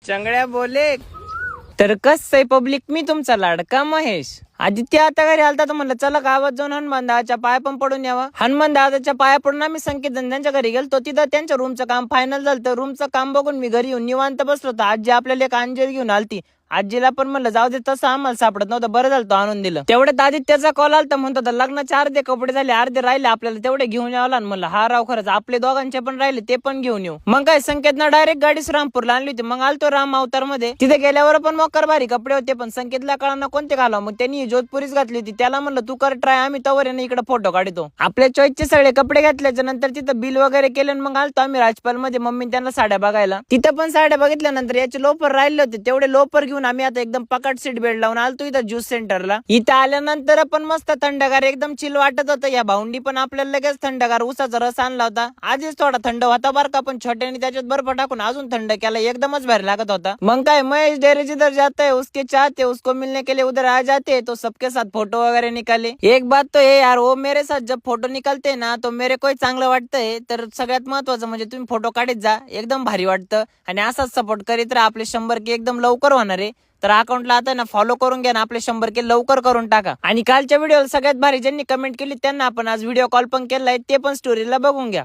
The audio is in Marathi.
चंगड्या बोले तर कसं आहे पब्लिक, मी तुमचा लाडका महेश. आदित्य आता घरी आलता तर म्हणलं चला गावात जाऊन हनुमान दादाच्या पाया पण पडून यावा. हनुमान दादाच्या पाया पडून आम्ही संकेत त्यांच्या घरी गेलतो. तिथं त्यांच्या रूमचं काम फायनल झालं. रूमचं काम बघून मी घरी येऊन निवांत बसलो होतो. आजी आपल्याला एक अंजीर घेऊन आलती. आजीला पण म्हणलं जाऊ दे, तसं आम्हाला सापडत नव्हतं, बरं झालं तो आणून दिलं. तेवढ्यात आदित्यचा कॉल आलता, म्हणत होता लग्नाचे अर्धे कपडे झाले, अर्धे राहिले, आपल्याला तेवढे घेऊन यावं. म्हणलं हा राव खरंच, आपले दोघांचे पण राहिले ते पण घेऊन येऊ. मग काय संकेतनं डायरेक्ट गाडी रामपूरला आणली होती. मग आलतो राम अवतार मध्ये. तिथे गेल्यावर पण मोकर भारी कपडे होते, पण संकेतला कळाना कोणते घालावं. मग त्यांनी जोधपुरीच घातली होती. त्याला म्हणलं तू कर ट्राय, आम्ही तवर इकडे फोटो काढतो. आपल्या चॉईसचे सगळे कपडे घातल्याच्या नंतर तिथं बिल वगैरे केलं. मग आलतो आम्ही राजपाल मध्ये, मम्मी त्यांना साड्या बघायला. तिथं पण साड्या बघितल्यानंतर याचे लोपर राहिले होते, तेवढे लोपर घेऊन आम्ही आता एकदम पकड सीट बेल्ट लावून आलतो इथं ज्यूस सेंटरला. इथं आल्यानंतर पण मस्त थंडगार एकदम चिल वाटत होतं. या भाऊंडी पण आपल्याला लगेच थंडगार उसाचा रस आणला होता. आधीच थोडा थंड होता बरं का, पण छोट्याने त्याच्यात बर्फ टाकून अजून थंड केला, एकदमच भारी लागत होता. मग काय, महेश डेरे जिधर जाता है उसके चाहते उसको मिलने के लिए उधर आ जाते, तो सबके साथ फोटो वगैरह निकाले. एक बात तो है यार, वो मेरे साथ जब फोटो निकालते ना तो मेरे को चांगलं वाटतंय. तर सगळ्यात महत्वाचं म्हणजे तुम्ही फोटो काढत जा, एकदम भारी वाटतं. आणि असाच सपोर्ट करीत राहा. आपले 100K एकदम लवकर होणार आहे. तर अकाउंटला आता ना फॉलो करून घ्या ना, आपले 100K लवकर करून टाका. आणि कालच्या व्हिडिओला सगळ्यात भारी ज्यांनी कमेंट केली त्यांना आपण आज व्हिडिओ कॉल पण केलाय, ते पण स्टोरीला बघून घ्या.